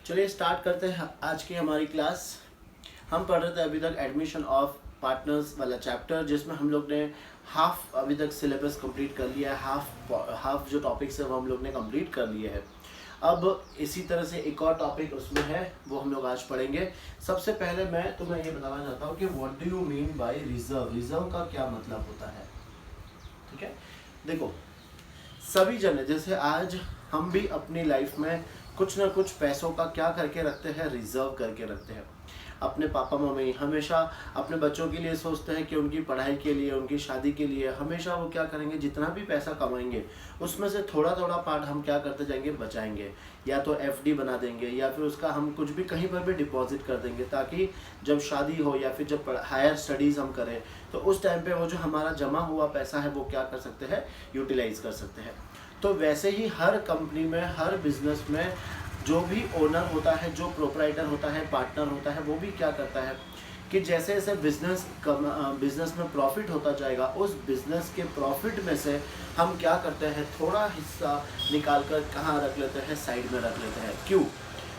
चलिए स्टार्ट करते हैं आज की हमारी क्लास। हम पढ़ रहे थे अभी तक एडमिशन ऑफ पार्टनर्स वाला चैप्टर, जिसमें हम लोग ने हाफ अभी तक सिलेबस कंप्लीट कर लिया है। हाफ जो टॉपिक्स है वो हम लोग ने कंप्लीट कर लिए हैं। अब इसी तरह से एक और टॉपिक उसमें है, वो हम लोग आज पढ़ेंगे। सबसे पहले मैं तुम्हें ये बताना चाहता हूँ कि what do you mean by reserve. Reserve का क्या मतलब होता है, ठीक है। देखो, सभी जने जैसे आज हम भी अपनी लाइफ में कुछ ना कुछ पैसों का क्या करके रखते हैं, रिजर्व करके रखते हैं। अपने पापा मम्मी हमेशा अपने बच्चों के लिए सोचते हैं कि उनकी पढ़ाई के लिए, उनकी शादी के लिए हमेशा वो क्या करेंगे, जितना भी पैसा कमाएंगे उसमें से थोड़ा थोड़ा पार्ट हम क्या करते जाएंगे, बचाएंगे। या तो एफडी बना देंगे या फिर उसका हम कुछ भी कहीं पर भी डिपॉजिट कर देंगे, ताकि जब शादी हो या फिर जब हायर स्टडीज़ हम करें तो उस टाइम पे वो जो हमारा जमा हुआ पैसा है वो क्या कर सकते हैं, यूटिलाइज कर सकते हैं। तो वैसे ही हर कंपनी में, हर बिजनेस में जो भी ओनर होता है, जो प्रोपराइटर होता है, पार्टनर होता है, वो भी क्या करता है कि जैसे जैसे बिजनेस में प्रॉफिट होता जाएगा, उस बिजनेस के प्रॉफिट में से हम क्या करते हैं, थोड़ा हिस्सा निकाल कर कहाँ रख लेते हैं, साइड में रख लेते हैं। क्यों?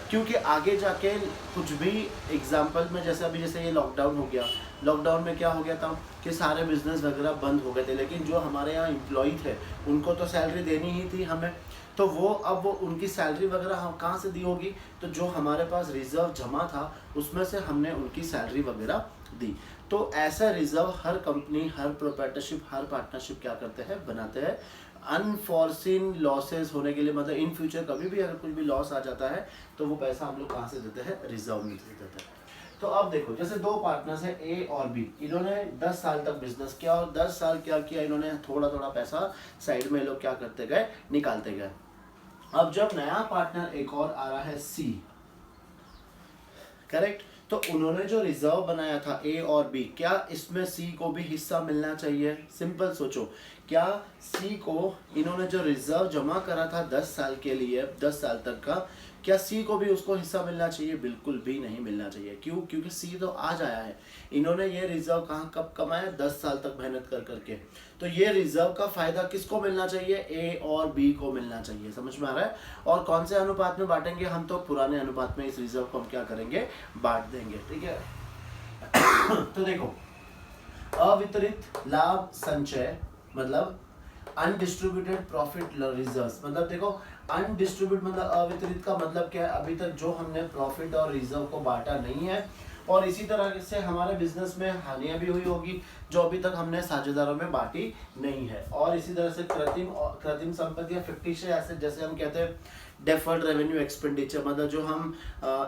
क्योंकि आगे जाके कुछ भी एग्जाम्पल में, जैसे ये लॉकडाउन हो गया, लॉकडाउन में क्या हो गया था कि सारे बिजनेस वगैरह बंद हो गए थे, लेकिन जो हमारे यहाँ एम्प्लॉय थे उनको तो सैलरी देनी ही थी हमें। तो अब वो उनकी सैलरी वगैरह हम कहाँ से दी होगी, तो जो हमारे पास रिजर्व जमा था उसमें से हमने उनकी सैलरी वगैरह दी। तो ऐसा रिजर्व हर कंपनी, हर प्रोप्राइटरशिप, हर पार्टनरशिप क्या करते हैं, बनाते हैं। अनफॉर्सिन लॉसेस होने के लिए, मतलब इन फ्यूचर कभी भी अगर कुछ भी लॉस आ जाता है तो वो पैसा हम लोग कहाँ से देते हैं, रिजर्व में देते हैं। तो अब देखो, जैसे दो पार्टनर्स हैं ए और बी, इन्होंने 10 साल तक बिजनेस किया और 10 साल क्या किया, इन्होंने थोड़ा थोड़ा पैसा साइड में लोग क्या करते गए, निकालते गए। अब जब नया पार्टनर एक और आ रहा है सी, करेक्ट, तो उन्होंने जो रिजर्व बनाया था ए और बी, क्या इसमें सी को भी हिस्सा मिलना चाहिए? सिंपल सोचो, क्या सी को, इन्होंने जो रिजर्व जमा करा था 10 साल के लिए, 10 साल तक का, क्या सी को भी उसको हिस्सा मिलना चाहिए? बिल्कुल भी नहीं मिलना चाहिए। क्यों? क्योंकि सी तो आज आया है, इन्होंने ये रिजर्व कहाँ कब कमाया, 10 साल तक मेहनत कर करके। तो ये रिजर्व का फायदा किसको मिलना चाहिए, ए और बी को मिलना चाहिए। समझ में आ रहा है? और कौन से अनुपात में बांटेंगे हम, तो पुराने अनुपात में इस रिजर्व को हम क्या करेंगे, बांट देंगे, ठीक है। तो देखो, अवितरित लाभ संचय मतलब अनडिस्ट्रीब्यूटेड प्रॉफिट रिजर्व्स, मतलब देखो अनडिस्ट्रीब्यूट मतलब अवितरित का मतलब क्या है, अभी तक जो हमने प्रॉफिट और रिजर्व को बांटा नहीं है, और इसी तरह से हमारे बिजनेस में हानियां भी हुई होगी जो अभी तक हमने साझेदारों में बांटी नहीं है। और इसी तरह से कृत्रिम संपत्ति या फिक्टिशियस एसेट, जैसे हम कहते हैं डेफर्ड रेवेन्यू एक्सपेंडिचर, मतलब जो हम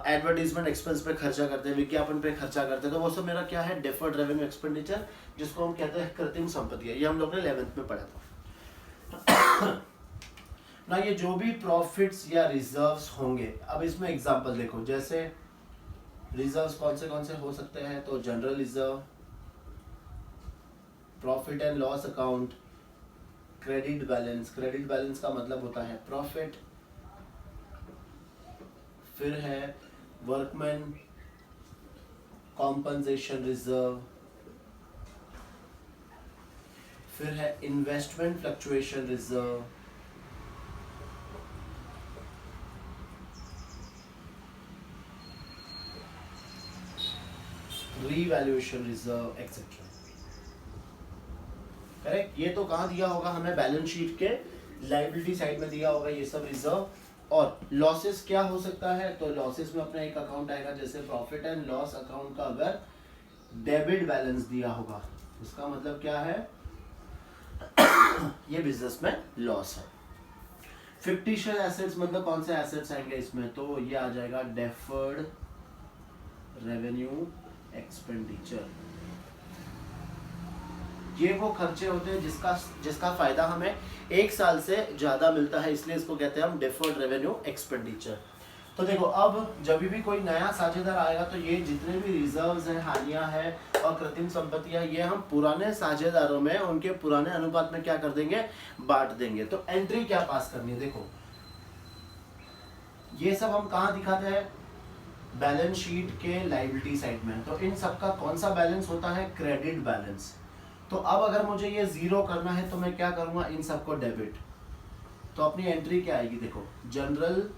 एडवर्टीजमेंट एक्सपेंस पे खर्चा करते हैं, विज्ञापन पे खर्चा करते हैं, तो वो सब मेरा क्या है, डेफर्ड रेवेन्यू एक्सपेंडिचर, जिसको हम कहते हैं कृत्रिम संपत्ति है। ये हम लोग ने 11th में पढ़ा था ना। ये जो भी प्रॉफिट्स या रिजर्व्स होंगे, अब इसमें एग्जांपल देखो, जैसे रिजर्व्स कौन से हो सकते हैं, तो general reserve, profit and loss account, credit balance. Credit balance का मतलब होता है प्रॉफिट, फिर है वर्कमैन कॉम्पनसेशन रिजर्व, फिर है investment fluctuation reserve, revaluation reserve etcetera. Correct, ये तो कहाँ दिया होगा हमें, बैलेंस शीट के लायबिलिटी साइड में दिया होगा ये सब रिजर्व। और लॉसेस क्या हो सकता है, तो लॉसेस में अपना एक अकाउंट आएगा, जैसे प्रॉफिट एंड लॉस अकाउंट का अगर डेबिट बैलेंस दिया होगा, इसका मतलब क्या है, ये बिजनेस में लॉस है। फिक्टिशियस एसेट्स मतलब कौन से एसेट्स आएंगे इसमें, तो ये आ जाएगा डेफर्ड रेवेन्यू एक्सपेंडिचर। ये वो खर्चे होते हैं जिसका फायदा हमें 1 साल से ज्यादा मिलता है, इसलिए इसको कहते हैं हम डेफर्ड रेवेन्यू एक्सपेंडिचर। तो देखो, अब जब भी कोई नया साझेदार आएगा तो ये जितने भी रिजर्व्स हैं, हानियां हैं और कृत्रिम संपत्तियां, ये हम पुराने साझेदारों में उनके पुराने अनुपात में क्या कर देंगे, बांट देंगे। तो एंट्री क्या पास करनी है, देखो ये सब हम कहाँ दिखाते हैं, बैलेंस शीट के लायबिलिटी साइड में। तो इन सब का कौन सा बैलेंस होता है, क्रेडिट बैलेंस। तो अब अगर मुझे ये जीरो करना है तो मैं क्या करूंगा, इन सबको डेबिट। तो अपनी एंट्री क्या आएगी, देखो general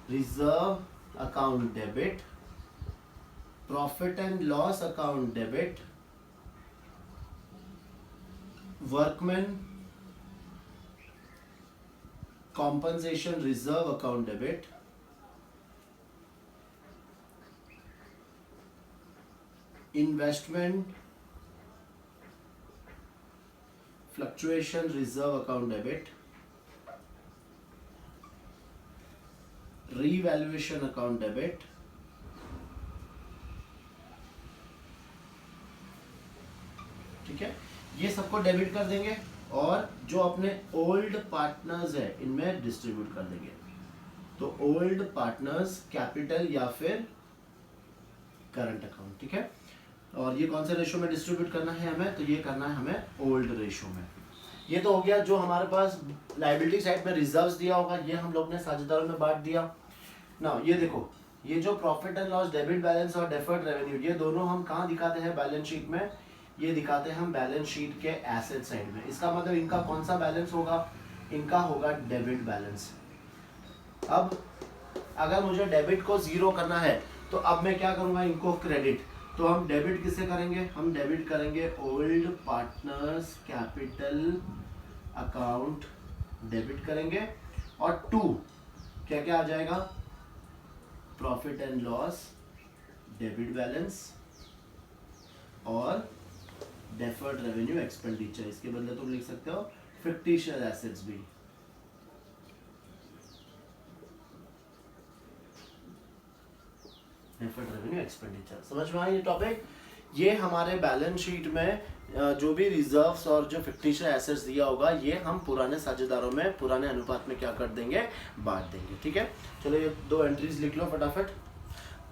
reserve account debit, profit and loss account debit, workman compensation reserve account debit, investment fluctuation reserve account debit, revaluation account debit, ठीक है, ये सबको डेबिट कर देंगे और जो अपने ओल्ड पार्टनर्स है इनमें डिस्ट्रीब्यूट कर देंगे। तो ओल्ड पार्टनर्स कैपिटल या फिर करंट अकाउंट, ठीक है। और ये कौन से रेशो में डिस्ट्रीब्यूट करना है हमें, तो ये करना है हमें ओल्ड रेशो में। ये तो हो गया जो हमारे पास लायबिलिटी साइड में रिजर्व्स दिया होगा, ये हम लोग ने साझेदारों में बांट दिया ना। ये देखो, ये जो profit and loss debit balance और डेफर्ड रेवेन्यू, ये दोनों हम कहाँ दिखाते हैं बैलेंस शीट में, ये दिखाते हैं हम बैलेंस शीट के एसेट साइड में। इसका मतलब इनका कौन सा बैलेंस होगा, इनका होगा डेबिट बैलेंस। अब अगर मुझे डेबिट को जीरो करना है तो अब मैं क्या करूंगा, इनको क्रेडिट। तो हम डेबिट किससे करेंगे, हम डेबिट करेंगे old partners capital account debit करेंगे। और टू क्या क्या आ जाएगा, profit and loss debit balance और डेफर्ड रेवेन्यू एक्सपेंडिचर। इसके बदले तुम लिख सकते हो फिक्टिशियस एसेट्स भी। डेफर्ड रेवेन्यू एक्सपेंडिचर, समझ में आया ये टॉपिक। ये हमारे बैलेंस शीट में जो भी रिजर्व्स और जो फिक्टिशियस एसेट्स दिया होगा, ये हम पुराने साझेदारों में पुराने अनुपात में क्या कर देंगे, बांट देंगे, ठीक है। चलो ये दो एंट्रीज लिख लो फटाफट।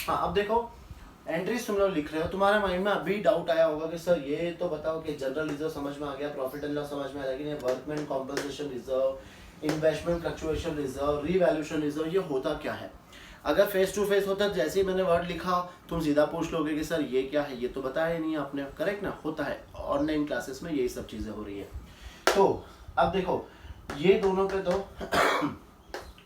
हाँ, अब देखो एंट्रीज तुम लोग लिख रहे हो, तुम्हारे माइंड में अभी डाउट आया होगा कि सर ये तो बताओ कि जनरल रिजर्व समझ में आ गया, प्रॉफिट एंड लॉस समझ में आया, लेकिन ये workman compensation reserve, investment fluctuation reserve, revaluation reserve, ये होता क्या है। अगर फेस टू फेस होता, जैसे ही मैंने वर्ड लिखा तुम सीधा पूछ लोगे कि सर ये क्या है, ये तो बताया ही नहीं आपने, करेक्ट ना। होता है ऑनलाइन क्लासेस में यही सब चीजें हो रही है। तो अब देखो ये दोनों पे तो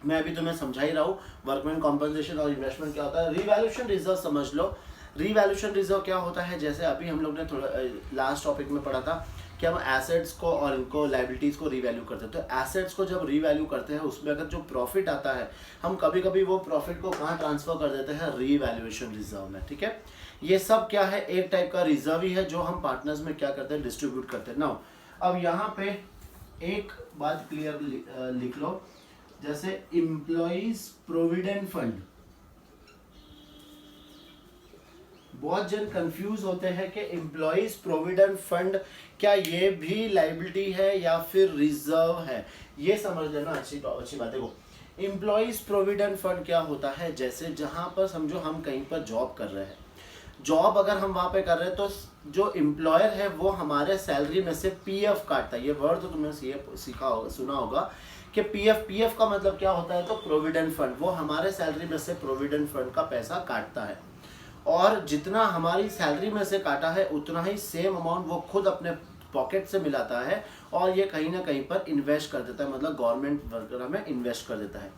मैं अभी तुम्हें समझा ही रहा हूँ, वर्कमैन कॉम्पनसेशन और इन्वेस्टमेंट क्या होता है। रीवैल्यूएशन रिजर्व समझ लो। रीवैल्यूएशन रिजर्व क्या होता है, जैसे अभी हम लोग ने थोड़ा लास्ट टॉपिक में पढ़ा था कि हम एसेट्स को और इनको लायबिलिटीज को रीवैल्यू करते हैं। तो एसेट्स को जब रीवैल्यू करते हैं, उसमें अगर जो प्रॉफिट आता है, हम कभी कभी वो प्रॉफिट को कहाँ ट्रांसफर कर देते हैं, रीवैल्यूएशन रिजर्व में, ठीक है। ये सब क्या है, एक टाइप का रिजर्व ही है जो हम पार्टनर्स में क्या करते हैं, डिस्ट्रीब्यूट करते हैं। नाउ अब यहाँ पे एक बात क्लियर लिख लो, जैसे एम्प्लॉइज प्रोविडेंट फंड। बहुत जन कंफ्यूज होते हैं कि एम्प्लॉइज प्रोविडेंट फंड क्या ये भी लायबिलिटी है या फिर रिजर्व है, ये समझ लेना अच्छी बात है। वो एम्प्लॉइज प्रोविडेंट फंड क्या होता है, जैसे जहां पर समझो हम कहीं पर जॉब कर रहे हैं, जॉब अगर हम वहां पे कर रहे हैं तो जो एम्प्लॉयर है वो हमारे सैलरी में से पीएफ काटता है। ये वर्ड तो तुमने सीखा होगा, सुना होगा कि पीएफ का मतलब क्या होता है, तो प्रोविडेंट फंड। वो हमारे सैलरी में से प्रोविडेंट फंड का पैसा काटता है, और जितना हमारी सैलरी में से काटा है उतना ही सेम अमाउंट वो खुद अपने पॉकेट से मिलाता है और ये कहीं ना कहीं पर इन्वेस्ट कर देता है, मतलब गवर्नमेंट वगैरह में इन्वेस्ट कर देता है।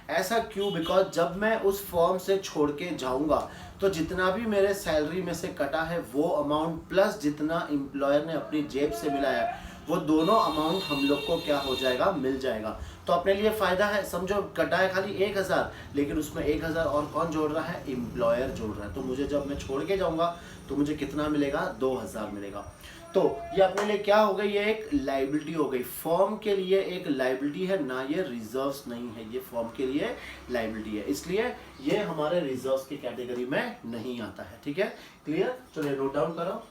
ऐसा क्यों, बिकॉज जब मैं उस फॉर्म से छोड़ के जाऊंगा तो जितना भी मेरे सैलरी में से कटा है वो अमाउंट प्लस जितना एम्प्लॉयर ने अपनी जेब से मिलाया है, वो दोनों अमाउंट हम लोग को क्या हो जाएगा, मिल जाएगा। तो अपने लिए फायदा है। समझो कटा है खाली 1000, लेकिन उसमें 1000 और कौन जोड़ रहा है, एम्प्लॉयर जोड़ रहा है। तो मुझे जब मैं छोड़ के जाऊंगा तो मुझे कितना मिलेगा, 2000 मिलेगा। तो ये अपने लिए क्या हो गई, ये एक लायबिलिटी हो गई, फॉर्म के लिए एक लायबिलिटी है ना, ये रिजर्व्स नहीं है, ये फॉर्म के लिए लायबिलिटी है, इसलिए ये हमारे रिजर्व्स की कैटेगरी में नहीं आता है, ठीक है। क्लियर, चलिए नोट डाउन करो।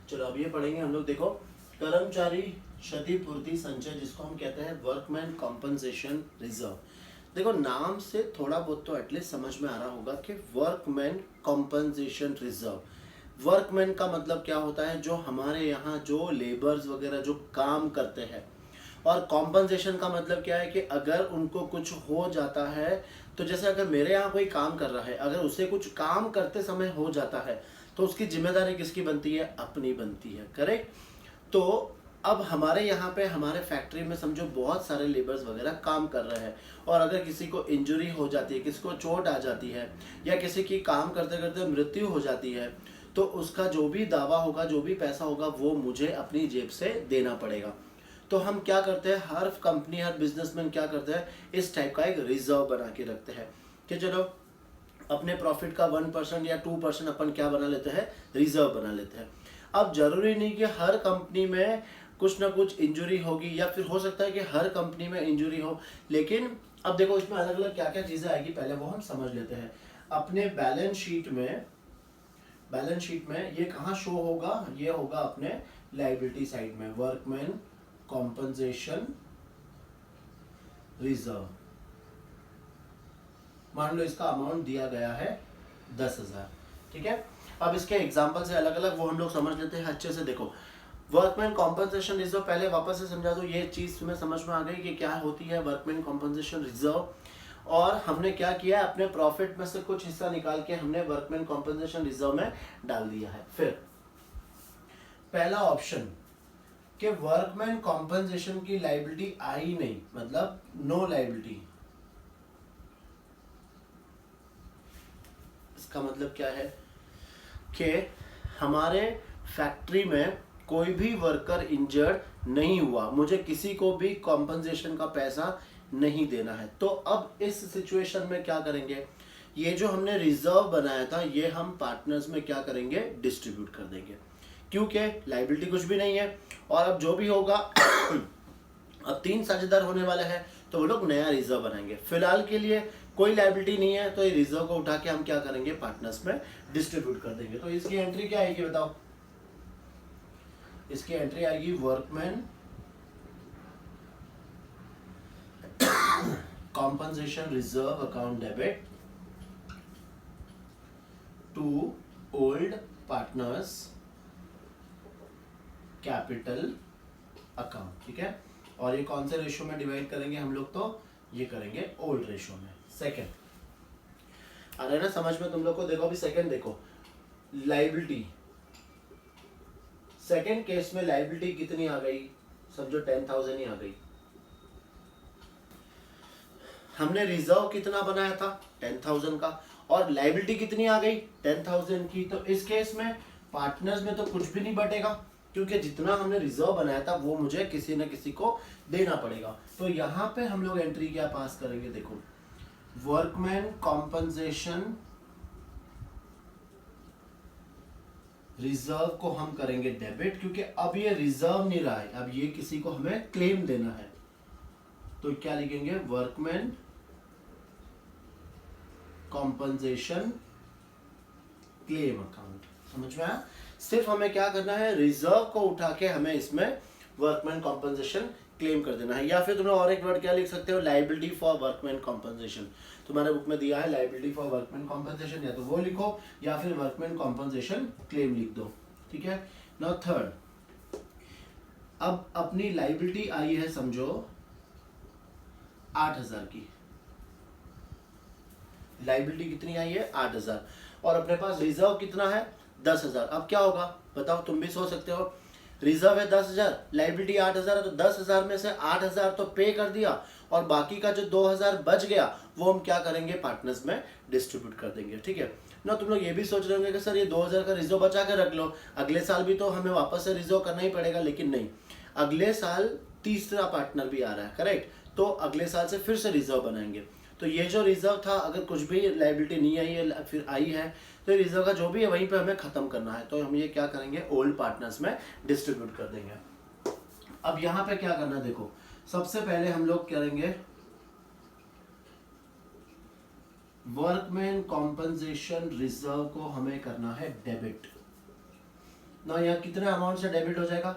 चलो अब ये पढ़ेंगे हम लोग, देखो कर्मचारी क्षतिपूर्ति संचय, जिसको हम कहते हैं वर्कमैन कॉम्पनसेशन रिजर्व। देखो नाम से थोड़ा बहुत तो एटलीस्ट समझ में आ रहा होगा कि वर्कमैन कॉम्पनसेशन रिजर्व। वर्कमैन का मतलब क्या होता है, जो हमारे यहाँ जो लेबर्स वगैरह जो काम करते हैं, और कॉम्पनसेशन का मतलब क्या है कि अगर उनको कुछ हो जाता है, तो जैसे अगर मेरे यहाँ कोई काम कर रहा है, अगर उसे कुछ काम करते समय हो जाता है तो उसकी जिम्मेदारी किसकी बनती है, अपनी बनती है, करेक्ट। तो अब हमारे यहाँ पे हमारे फैक्ट्री में समझो बहुत सारे लेबर्स वगैरह काम कर रहे हैं, और अगर किसी को इंजरी हो जाती है, किसी को चोट आ जाती है, या किसी की काम करते करते मृत्यु हो जाती है, तो उसका जो भी दावा होगा, जो भी पैसा होगा, वो मुझे अपनी जेब से देना पड़ेगा। तो हम क्या करते हैं, हर कंपनी, हर बिजनेसमैन क्या करते हैं, इस टाइप का एक रिजर्व बना के रखते हैं कि चलो अपने प्रॉफिट का 1% या 2% अपन क्या बना लेते हैं, रिजर्व बना लेते हैं। अब जरूरी नहीं कि हर कंपनी में कुछ ना कुछ इंजरी होगी, या फिर हो सकता है कि हर कंपनी में इंजरी हो, लेकिन अब देखो इसमें अलग अलग क्या क्या चीजें आएगी, पहले वो हम समझ लेते हैं। अपने बैलेंस शीट में ये कहाँ शो होगा, ये होगा अपने लायबिलिटी साइड में, वर्कमैन कॉम्पनसेशन रिजर्व। मान लो इसका अमाउंट दिया गया है 10,000, ठीक है। अब इसके एग्जांपल से अलग अलग वो हम लोग समझ लेते हैं अच्छे से। देखो वर्कमैन कॉम्पनसेशन रिजर्व, पहले वापस से समझा दो, ये चीज तुम्हें समझ में आ गई कि क्या होती है वर्कमैन कॉम्पनसेशन रिजर्व, और हमने क्या किया है, अपने प्रॉफिट में से कुछ हिस्सा निकाल के हमने वर्कमैन कॉम्पनसेशन रिजर्व में डाल दिया है। फिर पहला ऑप्शन कि वर्कमैन कॉम्पनसेशन की लायबिलिटी आई नहीं, मतलब नो लायबिलिटी। इसका मतलब क्या है कि हमारे फैक्ट्री में कोई भी वर्कर इंजर्ड नहीं हुआ, मुझे किसी को भी कॉम्पनसेशन का पैसा नहीं देना है। तो अब इस सिचुएशन में क्या करेंगे, ये जो हमने रिजर्व बनाया था ये हम पार्टनर्स में क्या करेंगे, डिस्ट्रीब्यूट कर देंगे, क्योंकि लायबिलिटी कुछ भी नहीं है। और अब जो भी होगा अब 3 साझेदार होने वाले हैं, तो वो लोग नया रिजर्व बनाएंगे। फिलहाल के लिए कोई लायबिलिटी नहीं है, तो ये रिजर्व को उठा के हम क्या करेंगे, पार्टनर्स में डिस्ट्रीब्यूट कर देंगे। तो इसकी एंट्री क्या आएगी बताओ, इसकी एंट्री आएगी workman compensation reserve account debit to old partners capital account, ठीक है। और ये कौन से रेशो में डिवाइड करेंगे हम लोग, तो ये करेंगे ओल्ड रेशो में। सेकंड आ रहा है ना समझ में तुम लोग को। देखो अभी सेकंड देखो, लायबिलिटी, सेकंड केस में लायबिलिटी कितनी आ गई, समझो 10,000 ही आ गई। हमने रिजर्व कितना बनाया था 10,000 का, और लायबिलिटी कितनी आ गई 10,000 की। तो इस केस में पार्टनर्स में तो कुछ भी नहीं बटेगा, क्योंकि जितना हमने रिजर्व बनाया था वो मुझे किसी न किसी को देना पड़ेगा। तो यहाँ पे हम लोग एंट्री क्या पास करेंगे, देखो वर्कमैन कॉम्पनसेशन रिजर्व को हम करेंगे डेबिट, क्योंकि अब ये रिजर्व नहीं रहा है, अब ये किसी को हमें क्लेम देना है। तो क्या लिखेंगे, वर्कमैन कॉम्पनसेशन क्लेम अकाउंट। समझ में आया, सिर्फ हमें क्या करना है, रिजर्व को उठा के हमें इसमें वर्कमैन कॉम्पनसेशन क्लेम कर देना है। या फिर तुम्हें और एक वर्ड क्या लिख सकते हो, लायबिलिटी फॉर वर्कमैन कॉम्पनसेशन। तुम्हारे बुक में दिया है लायबिलिटी फॉर वर्कमैन कॉम्पनसेशन, या तो वो लिखो या फिर वर्कमैन कॉम्पनसेशन क्लेम लिख दो, ठीक है। नाउ थर्ड, अब अपनी लायबिलिटी आई है समझो 8,000 की, लायबिलिटी कितनी आई है 8,000, और अपने पास रिजर्व कितना है 10,000। अब क्या होगा बताओ, तुम भी सोच सकते हो, रिजर्व है 10,000, लायबिलिटी 8,000 है, तो 10,000 में से 8,000 तो पे कर दिया, और बाकी का जो 2,000 बच गया वो हम क्या करेंगे, पार्टनर्स में डिस्ट्रीब्यूट कर देंगे, ठीक है ना। तुम लोग ये भी सोच रहे होंगे कि सर ये 2,000 का रिजर्व बचा के रख लो, अगले साल भी तो हमें वापस से रिजर्व करना ही पड़ेगा। लेकिन नहीं, अगले साल तीसरा पार्टनर भी आ रहा है, करेक्ट, तो अगले साल से फिर से रिजर्व बनाएंगे। तो ये जो रिजर्व था, अगर कुछ भी लायबिलिटी नहीं आई है फिर आई है, तो रिजर्व का जो भी है वहीं पे हमें खत्म करना है। तो हम ये क्या करेंगे, ओल्ड पार्टनर्स में डिस्ट्रीब्यूट कर देंगे। अब यहाँ पे क्या करना है, देखो सबसे पहले हम लोग करेंगे वर्कमैन कॉम्पनसेशन रिजर्व को हमें करना है डेबिट ना। यहाँ कितने अमाउंट से डेबिट हो जाएगा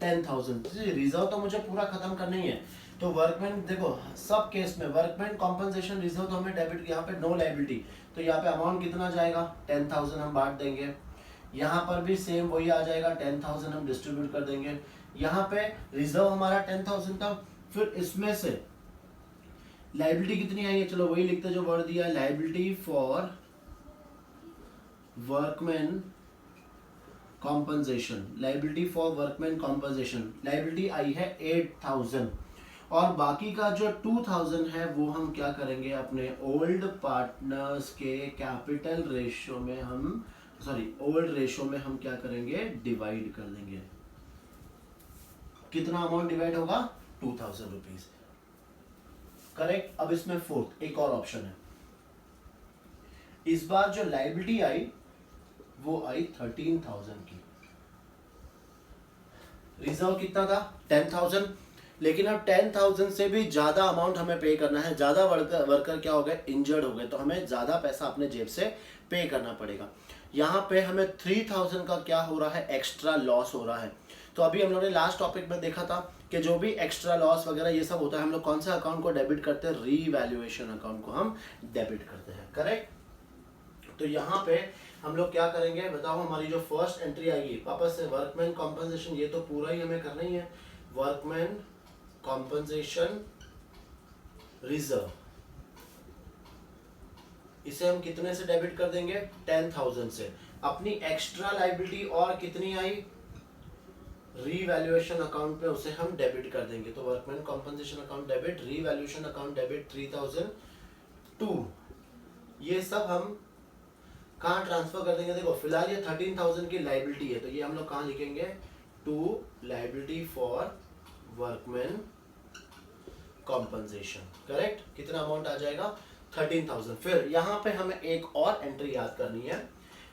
10,000। रिजर्व तो मुझे पूरा खत्म करना ही है, तो वर्कमैन देखो सब केस में वर्कमैन कॉम्पनसेशन रिजर्व तो हमें डेबिट, यहाँ पे नो लायबिलिटी, तो यहाँ पे अमाउंट कितना जाएगा 10,000 हम बांट देंगे। यहाँ पर भी सेम वही आ जाएगा 10,000 हम डिस्ट्रीब्यूट कर देंगे। यहाँ पे रिजर्व हमारा 10,000 था, फिर इसमें से लायबिलिटी कितनी आई है, चलो वही लिखते जो वर्ड दिया है, liability for workman compensation, liability for workman compensation, liability आई है 8000 और बाकी का जो 2000 है वो हम क्या करेंगे अपने ओल्ड पार्टनर्स के कैपिटल रेशियो में हम ओल्ड रेशियो में हम क्या करेंगे डिवाइड कर देंगे। कितना अमाउंट डिवाइड होगा 2000 रुपीज, करेक्ट। अब इसमें फोर्थ एक और ऑप्शन है, इस बार जो लाइबिलिटी आई वो आई 13,000 की, रिजर्व कितना था 10,000, लेकिन अब 10,000 से भी ज्यादा अमाउंट हमें पे करना है, ज्यादा वर्कर क्या हो गए इंजर्ड हो गए, तो हमें ज्यादा पैसा अपने जेब से पे करना पड़ेगा। यहाँ पे हमें 3,000 का क्या हो रहा है एक्स्ट्रा लॉस हो रहा है। तो अभी हम लोगों ने लास्ट टॉपिक में देखा था कि जो भी एक्स्ट्रा लॉस वगैरह ये सब होता है हम लोग कौन सा अकाउंट को डेबिट करते हैं, रीवैल्यूएशन अकाउंट को हम डेबिट करते हैं, करेक्ट। तो यहाँ पे हम लोग क्या करेंगे बताओ, हमारी जो फर्स्ट एंट्री आएगी वापस से वर्कमैन कॉम्पनसेशन, ये तो पूरा ही हमें करना ही है, वर्कमैन कॉम्पनसेशन रिजर्व, इसे हम कितने से डेबिट कर देंगे 10,000 से। अपनी एक्स्ट्रा लाइबिलिटी और कितनी आई रीवैल्यूएशन अकाउंट पे, उसे हम डेबिट कर देंगे। तो workman compensation account debit, revaluation account debit 3002, ये सब हम कहाँ ट्रांसफर कर देंगे। देखो फिलहाल ये 13,000 की लाइबिलिटी है तो ये हम लोग कहाँ लिखेंगे to liability for workman compensation, correct. कितना अमाउंट आ जाएगा 13,000। फिर यहाँ पे हमें एक और एंट्री याद करनी है,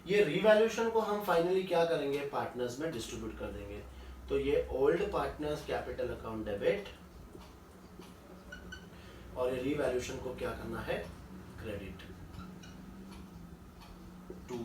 ये रीवैल्यूएशन को हम फाइनली क्या करेंगे पार्टनर्स में डिस्ट्रीब्यूट कर देंगे। तो ये old partners capital account debit और ये रीवैल्यूएशन को क्या करना है क्रेडिट टू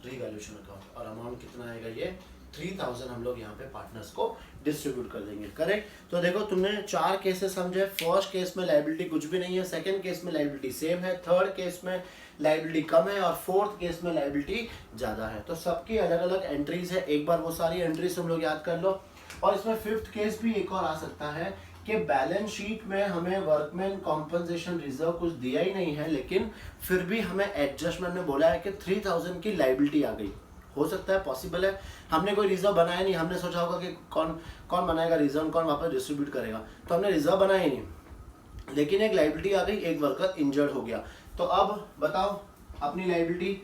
रीवैल्यूएशन अकाउंट, और अमाउंट कितना आएगा ये 3,000 हम लोग यहाँ पे पार्टनर्स को डिस्ट्रीब्यूट कर देंगे, करेक्ट। तो देखो तुमने 4 केसेस समझे, फर्स्ट केस में लायबिलिटी कुछ भी नहीं है, सेकंड केस में लायबिलिटी सेम है, थर्ड केस में लायबिलिटी कम है और फोर्थ केस में लायबिलिटी ज्यादा है। तो सबकी अलग अलग एंट्रीज है, एक बार वो सारी एंट्रीज हम लोग याद कर लो। और इसमें फिफ्थ केस भी एक और आ सकता है कि बैलेंस शीट में हमें वर्कमैन कॉम्पनसेशन रिजर्व कुछ दिया ही नहीं है, लेकिन फिर भी हमें एडजस्टमेंट में बोला है कि 3,000 की लायबिलिटी आ गई। हो सकता है, पॉसिबल है, हमने कोई रिजर्व बनाया नहीं, हमने सोचा होगा कि कौन बनाएगा रिजर्व, कौन वापस डिस्ट्रीब्यूट करेगा, तो हमने रिजर्व बनाया ही नहीं, लेकिन एक लायबिलिटी आ गई, एक वर्कर इंजर्ड हो गया। तो अब बताओ अपनी लायबिलिटी,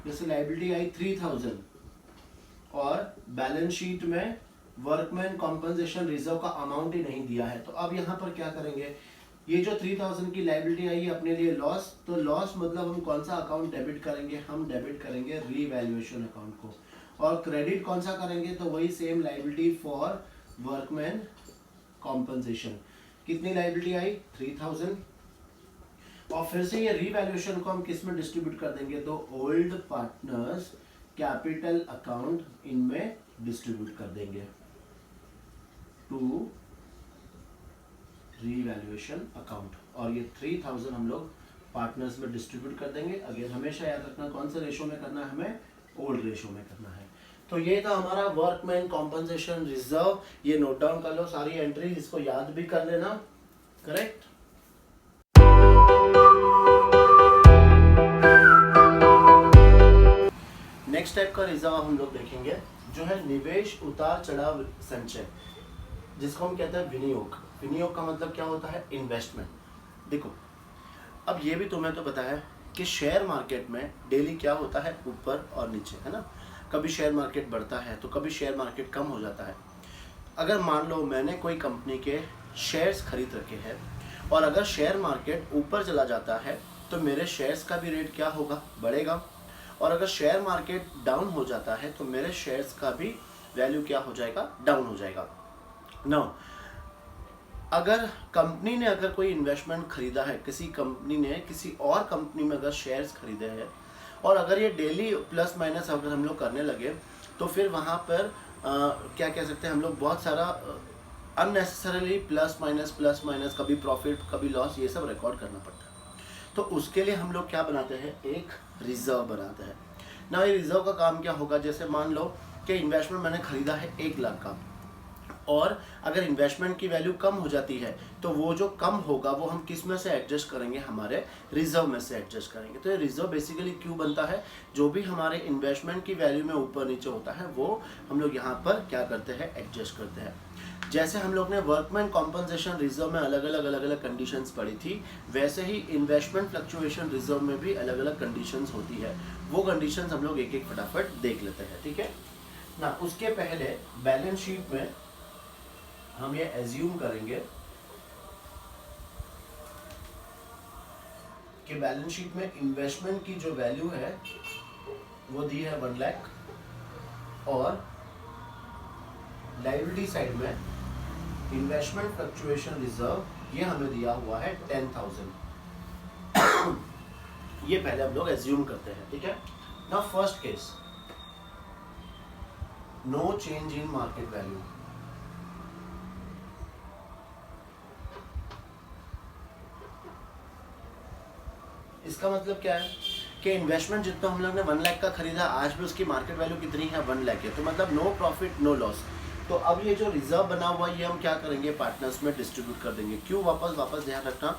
जैसे लायबिलिटी आई 3,000 और बैलेंस शीट में वर्कमैन कॉम्पनसेशन रिजर्व का अमाउंट ही नहीं दिया है। तो अब यहाँ पर क्या करेंगे, ये जो 3,000 की लायबिलिटी आई है अपने लिए लॉस, तो लॉस मतलब हम कौन सा अकाउंट डेबिट करेंगे, हम डेबिट करेंगे रीवैल्यूएशन अकाउंट को, और क्रेडिट कौन सा करेंगे, तो वही same liability for workman compensation. कितनी लायबिलिटी आई 3,000, और फिर से ये रीवैल्यूएशन को हम किस में डिस्ट्रीब्यूट कर देंगे, तो ओल्ड पार्टनर्स कैपिटल अकाउंट इनमें डिस्ट्रीब्यूट कर देंगे टू रीवैल्यूएशन अकाउंट, और ये 3,000 हम लोग पार्टनर्स में डिस्ट्रीब्यूट कर देंगे। अगेन हमेशा याद रखना कौन से रेशो में करना है, हमें ओल्ड रेशो में करना है। तो ये था हमारा वर्कमैन कॉम्पनसेशन रिजर्व, ये नोट डाउन कर लो सारी एंट्री, इसको याद भी कर लेना, करेक्ट। नेक्स्ट टाइप का रिजर्व हम लोग देखेंगे जो है निवेश उतार चढ़ाव संचय, जिसको हम कहते हैं विनियोग। विनियोग का मतलब क्या होता है, इन्वेस्टमेंट। देखो अब ये भी तुम्हें तो पता है कि शेयर मार्केट में डेली क्या होता है, ऊपर और नीचे, है ना। कभी शेयर मार्केट बढ़ता है तो कभी शेयर मार्केट कम हो जाता है। अगर मान लो मैंने कोई कंपनी के शेयर्स खरीद रखे हैं और अगर शेयर मार्केट ऊपर चला जाता है तो मेरे शेयर्स का भी रेट क्या होगा, बढ़ेगा, और अगर शेयर मार्केट डाउन हो जाता है तो मेरे शेयर्स का भी वैल्यू क्या हो जाएगा, डाउन हो जाएगा। नाउ अगर कंपनी ने अगर कोई इन्वेस्टमेंट खरीदा है, किसी कंपनी ने किसी और कंपनी में अगर शेयर्स खरीदे हैं और अगर ये डेली प्लस माइनस अगर हम लोग करने लगे तो फिर वहाँ पर क्या कह सकते हैं हम लोग, बहुत सारा अननेसेसरीली प्लस माइनस कभी प्रॉफिट कभी लॉस ये सब रिकॉर्ड करना पड़ता है। तो उसके लिए हम लोग क्या बनाते हैं, एक रिजर्व बनाते हैं ना। ये रिजर्व का काम क्या होगा, जैसे मान लो कि इन्वेस्टमेंट मैंने खरीदा है 1 लाख का, और अगर इन्वेस्टमेंट की वैल्यू कम हो जाती है तो वो जो कम होगा वो हम किस में से एडजस्ट करेंगे, हमारे रिजर्व में से एडजस्ट करेंगे। तो ये रिजर्व बेसिकली क्यों बनता है, जो भी हमारे इन्वेस्टमेंट की वैल्यू में ऊपर नीचे होता है वो हम लोग यहाँ पर क्या करते हैं, एडजस्ट करते हैं। जैसे हम लोग ने वर्कमैन कॉम्पनसेशन रिजर्व में अलग अलग कंडीशंस पढ़ी थी, वैसे ही इन्वेस्टमेंट फ्लक्चुएशन रिजर्व में भी अलग अलग कंडीशंस होती है। वो कंडीशंस हम लोग एक एक फटाफट देख लेते हैं, ठीक है ना। उसके पहले बैलेंस शीट में हम ये एज्यूम करेंगे कि बैलेंस शीट में इन्वेस्टमेंट की जो वैल्यू है वो दी है 1 लाख और लायबिलिटी साइड में इन्वेस्टमेंट फ्लक्चुएशन रिजर्व ये हमें दिया हुआ है 10,000। ये पहले हम लोग एज्यूम करते हैं, ठीक है ना। First case, no change in market value. इसका मतलब क्या है कि इन्वेस्टमेंट जितना हम लोग ने 1 लाख का खरीदा, आज भी उसकी मार्केट वैल्यू कितनी है, 1 लाख है। तो मतलब नो प्रॉफिट नो लॉस। तो अब ये जो रिजर्व बना हुआ है ये हम क्या करेंगे, पार्टनर्स में डिस्ट्रीब्यूट कर देंगे। क्यों, वापस ध्यान रखना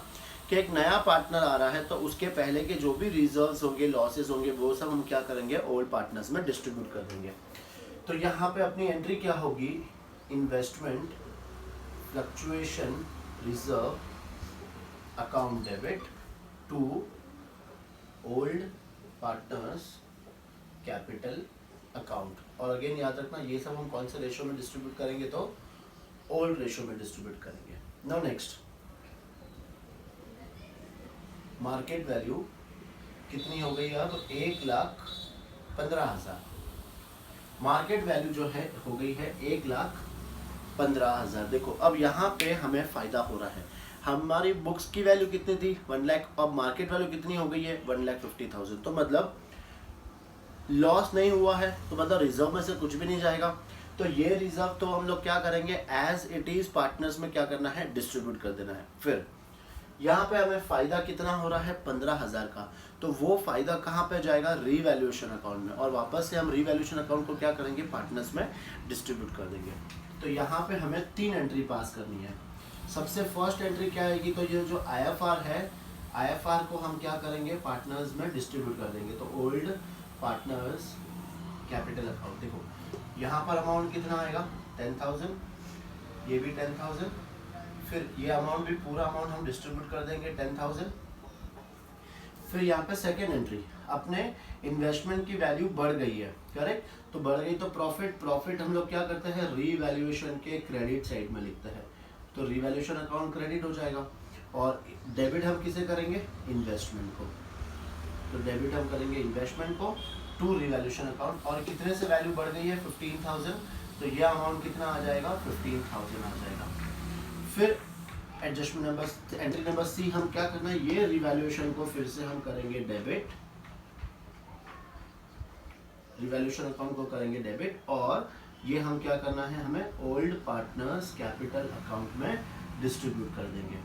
कि एक नया पार्टनर आ रहा है तो उसके पहले के जो भी रिजर्व्स होंगे, लॉसेस होंगे, वो सब हम क्या करेंगे, ओल्ड पार्टनर्स में डिस्ट्रीब्यूट कर देंगे। तो यहाँ पे अपनी एंट्री क्या होगी, investment fluctuation reserve account debit to old partners capital account. और अगेन याद रखना ये सब हम कौन से रेशो में डिस्ट्रीब्यूट करेंगे, तो ओल्ड रेशो में डिस्ट्रीब्यूट करेंगे। नाउ नेक्स्ट, मार्केट वैल्यू कितनी हो गई अब, 1,15,000। मार्केट वैल्यू जो है हो गई है 1,15,000। देखो अब यहाँ पे हमें फायदा हो रहा है, हमारी बुक्स की वैल्यू कितनी थी, 1 लाख, अब मार्केट वैल्यू कितनी हो गई है, 1,50,000। तो मतलब लॉस नहीं हुआ है, तो मतलब रिजर्व में से कुछ भी नहीं जाएगा। तो ये रिजर्व तो हम लोग क्या करेंगे, एज इट इज पार्टनर्स में क्या करना है, डिस्ट्रीब्यूट कर देना है। फिर यहाँ पे हमें फायदा कितना हो रहा है, 15,000 का। तो वो फायदा कहाँ पे जाएगा, रीवैल्यूएशन अकाउंट में, और वापस से हम रीवैल्यूएशन अकाउंट को क्या करेंगे, पार्टनर्स में डिस्ट्रीब्यूट कर देंगे। तो यहाँ पे हमें 3 एंट्री पास करनी है। सबसे फर्स्ट एंट्री क्या आएगी, तो ये जो IFR है, IFR को हम क्या करेंगे, पार्टनर्स में डिस्ट्रीब्यूट कर देंगे। तो ओल्ड पार्टनर्स कैपिटल अकाउंट, देखो यहाँ पर अमाउंट कितना आएगा, 10,000, ये भी 10,000, फिर ये अमाउंट भी पूरा अमाउंट हम डिस्ट्रीब्यूट कर देंगे 10,000। फिर यहाँ पे सेकेंड एंट्री, अपने इन्वेस्टमेंट की वैल्यू बढ़ गई है, करेक्ट, तो बढ़ गई तो प्रॉफिट हम लोग क्या करते हैं, रीवैल्यूएशन के क्रेडिट साइड में लिखते हैं। तो रीवैल्यूएशन अकाउंट क्रेडिट हो जाएगा, और डेबिट हम किसे करेंगे, इन्वेस्टमेंट को। तो डेबिट हम करेंगे इन्वेस्टमेंट को टू रिवैल्यूएशन अकाउंट। और कितने से वैल्यू बढ़ गई है, 15,000, तो ये अमाउंट कितना आ जाएगा, 15,000 आ जाएगा। फिर adjustment number, entry number C, हम क्या करना है, ये रिवैल्यूएशन को फिर से हम करेंगे डेबिट, रिवैल्यूएशन अकाउंट को करेंगे डेबिट, और ये हम क्या करना है, हमें ओल्ड पार्टनर्स कैपिटल अकाउंट में डिस्ट्रीब्यूट कर देंगे।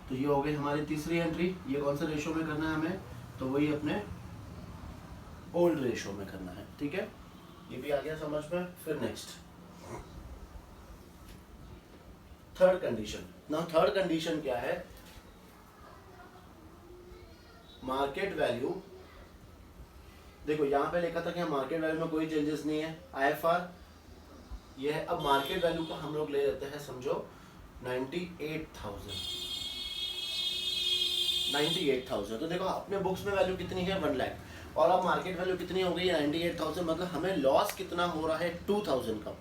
तो ये हो गई हमारी तीसरी एंट्री। ये कौन सा रेशो में करना है हमें, तो वही अपने ओल्ड रेशो में करना है, ठीक है, ये भी आ गया समझ में। फिर next third condition. Now third condition क्या है, मार्केट वैल्यू, देखो यहाँ पे लिखा था कि मार्केट वैल्यू में कोई चेंजेस नहीं है, IFR ये है। अब मार्केट वैल्यू को हम लोग ले लेते हैं, समझो 98,000। तो देखो अपने बुक्स में वैल्यू कितनी है, 1 लाख, और अब मार्केट वैल्यू कितनी हो गई है, 98,000। मतलब हमें लॉस कितना हो रहा है, 2,000 का।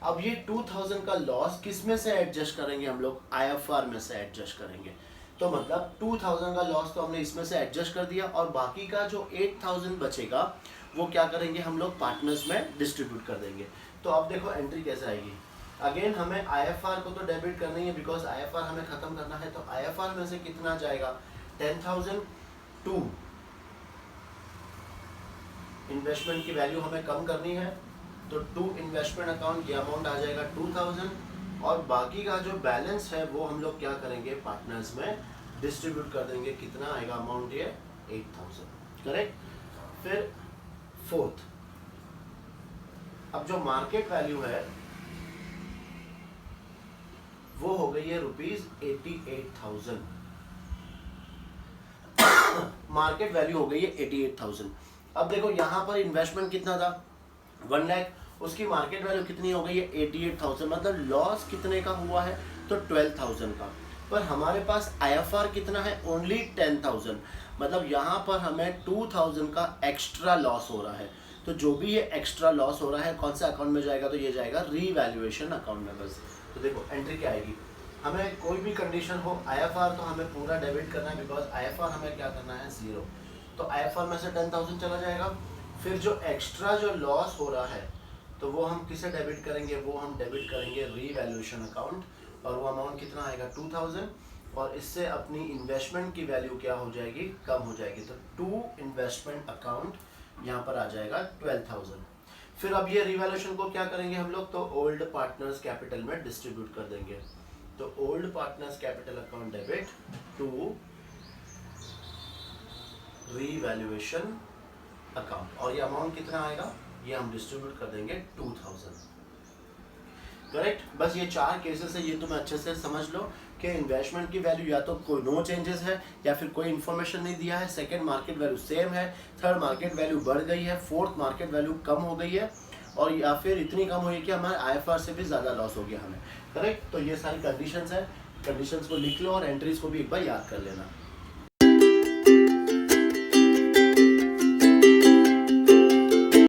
अब ये 2,000 का लॉस किस में से एडजस्ट करेंगे, हम लोग IFR में से एडजस्ट करेंगे। तो मतलब 2,000 का लॉस तो हमने इसमें से एडजस्ट कर दिया, और बाकी का जो 8,000 बचेगा वो क्या करेंगे, हम लोग पार्टनर्स में डिस्ट्रीब्यूट कर देंगे। तो अब देखो एंट्री कैसे आएगी, अगेन हमें IFR को तो डेबिट करना ही है, बिकॉज IFR हमें खत्म करना है। तो IFR में से कितना जाएगा, 10,000 टू इन्वेस्टमेंट की वैल्यू हमें कम करनी है, तो टू इन्वेस्टमेंट अकाउंट ये अमाउंट आ जाएगा 2,000, और बाकी का जो बैलेंस है वो हम लोग क्या करेंगे, पार्टनर्स में डिस्ट्रीब्यूट कर देंगे। कितना आएगा अमाउंट, ये 8,000, करेक्ट। फिर फोर्थ, अब जो मार्केट वैल्यू है वो हो गई है ₹88,000। मार्केट वैल्यू हो गई है 88,000। अब देखो यहाँ पर इन्वेस्टमेंट कितना था 1 लाख, उसकी मार्केट वैल्यू कितनी हो गई है 88,000, मतलब लॉस कितने का हुआ है तो 12,000 का। पर हमारे पास IFR कितना है ओनली 10,000, मतलब यहाँ पर हमें 2,000 का एक्स्ट्रा लॉस हो रहा है। तो जो भी ये एक्स्ट्रा लॉस हो रहा है कौन सा अकाउंट में जाएगा तो ये जाएगा रीवैल्यूएशन अकाउंट में बस। तो देखो एंट्री क्या आएगी, हमें कोई भी कंडीशन हो IFR तो हमें पूरा डेबिट करना है, बिकॉज IFR हमें क्या करना है 0। तो IFR में से 10,000 चला जाएगा। फिर जो एक्स्ट्रा जो लॉस हो रहा है तो वो हम किसे डेबिट करेंगे, वो हम डेबिट करेंगे रीवैल्यूएशन अकाउंट, और वो अमाउंट कितना आएगा 2,000, और इससे अपनी इन्वेस्टमेंट की वैल्यू क्या हो जाएगी कम हो जाएगी। तो टू इन्वेस्टमेंट अकाउंट यहाँ पर आ जाएगा 12,000। फिर अब ये रीवैल्यूएशन को क्या करेंगे हम लोग, तो ओल्ड पार्टनर्स कैपिटल में डिस्ट्रीब्यूट कर देंगे। तो old partners capital account debit to revaluation account, और ये अमाउंट कितना आएगा ये हम डिस्ट्रीब्यूट कर देंगे 2,000। करेक्ट। बस ये 4 केसेस है, ये तुम्हें अच्छे से समझ लो कि इन्वेस्टमेंट की वैल्यू या तो कोई नो चेंजेस है या फिर कोई इन्फॉर्मेशन नहीं दिया है, सेकंड मार्केट वैल्यू सेम है, थर्ड मार्केट वैल्यू बढ़ गई है, फोर्थ मार्केट वैल्यू कम हो गई है, और या फिर इतनी कम हुई कि हमारे IFR से भी ज़्यादा लॉस हो गया हमें। करेक्ट। तो ये सारी कंडीशंस है, कंडीशंस को लिख लो और एंट्रीज को भी एक बार याद कर लेना।